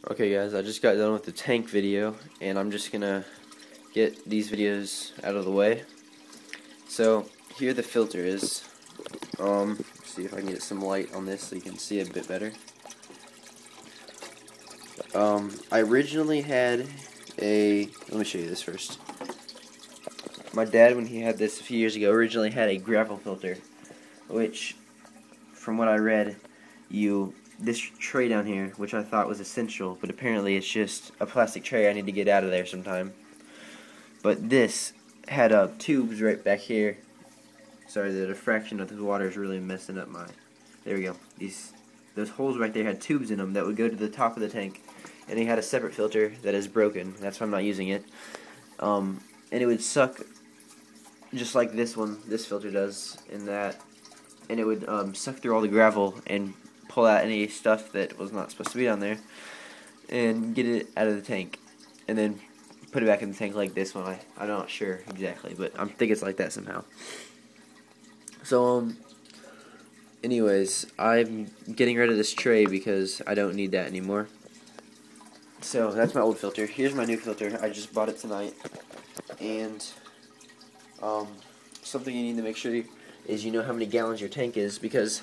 Okay guys, I just got done with the tank video and I'm just gonna get these videos out of the way. So here the filter is. See if I can get some light on this so you can see it a bit better. I originally had let me show you this first. My dad, when he had this a few years ago, originally had a gravel filter, which from what I read, this tray down here, which I thought was essential, but apparently it's just a plastic tray I need to get out of there sometime. But this had tubes right back here. Sorry, the diffraction of the water is really messing up my. There we go. Those holes right there had tubes in them that would go to the top of the tank, and he had a separate filter that is broken. That's why I'm not using it. And it would suck just like this filter does, and it would suck through all the gravel and pull out any stuff that was not supposed to be down there and get it out of the tank and then put it back in the tank like this one. I'm not sure exactly, but I think it's like that somehow. So anyways, I'm getting rid of this tray because I don't need that anymore. So that's my old filter. Here's my new filter. I just bought it tonight. And something you need to make sure is you know how many gallons your tank is, because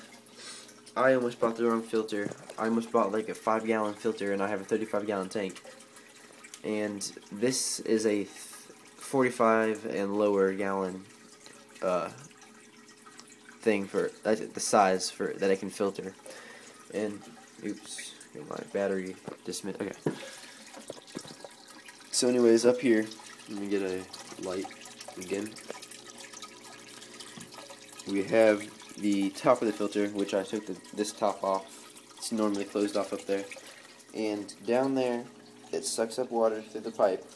I almost bought the wrong filter. I almost bought like a 5-gallon filter and I have a 35-gallon tank. And this is a 45 and lower gallon thing for the size for that I can filter. And oops, my battery just okay. So anyways, up here, let me get a light again. We have the top of the filter, which I took this top off. It's normally closed off up there. And down there, it sucks up water through the pipe,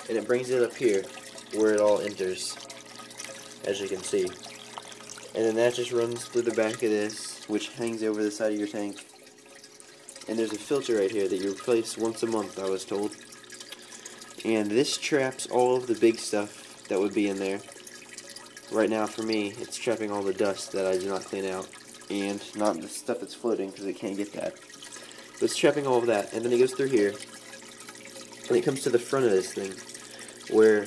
and it brings it up here, where it all enters, as you can see. And then that just runs through the back of this, which hangs over the side of your tank. And there's a filter right here that you replace once a month, I was told. And this traps all of the big stuff that would be in there. Right now, for me, it's trapping all the dust that I do not clean out, and not the stuff that's floating, because it can't get that. But it's trapping all of that, and then it goes through here, and it comes to the front of this thing, where,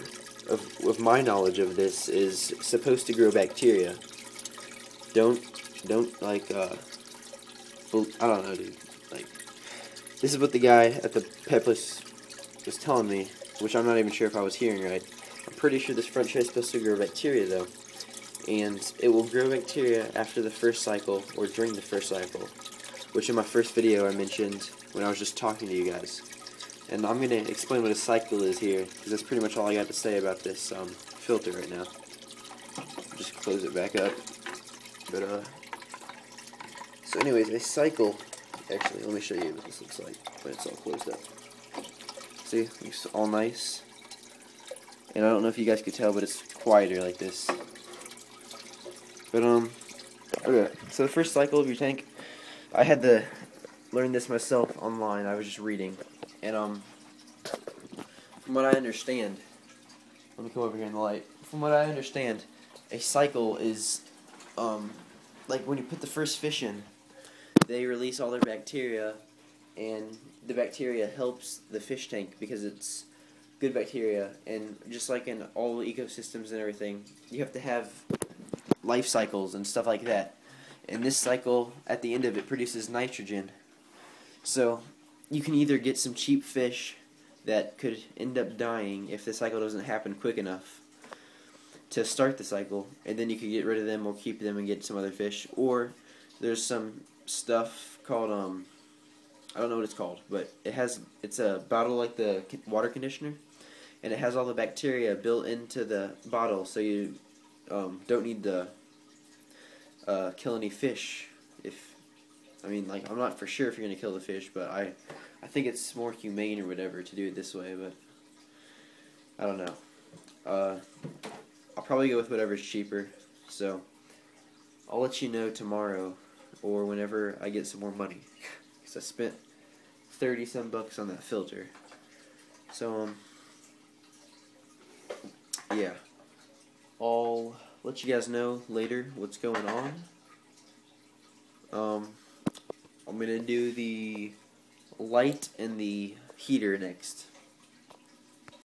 of my knowledge of this, is supposed to grow bacteria. Don't like, I don't know, dude. Like, this is what the guy at the pet place was telling me, which I'm not even sure if I was hearing right. I'm pretty sure this front tray is supposed to grow bacteria, though. And it will grow bacteria after the first cycle, or during the first cycle, which in my first video I mentioned when I was just talking to you guys. And I'm going to explain what a cycle is here, because that's pretty much all I got to say about this filter right now. Just close it back up. But, so anyways, a cycle, actually, let me show you what this looks like when it's all closed up. See, it's all nice. And I don't know if you guys could tell, but it's quieter like this. But, okay, so the first cycle of your tank, I had to learn this myself online. I was just reading. And, from what I understand, let me come over here in the light. From what I understand, a cycle is, like when you put the first fish in, they release all their bacteria, and the bacteria helps the fish tank because it's good bacteria. And just like in all ecosystems and everything, you have to have life cycles and stuff like that. And this cycle, at the end of it, produces nitrogen. So you can either get some cheap fish that could end up dying if the cycle doesn't happen quick enough to start the cycle, and then you could get rid of them or keep them and get some other fish. Or there's some stuff called I don't know what it's called, but it's a bottle like the water conditioner, and it has all the bacteria built into the bottle, so you don't need to kill any fish. I'm not for sure if you're gonna kill the fish, but I think it's more humane or whatever to do it this way. But I don't know. I'll probably go with whatever's cheaper. So I'll let you know tomorrow or whenever I get some more money, because I spent 30-some bucks on that filter. So yeah, I'll let you guys know later what's going on. I'm gonna do the light and the heater next.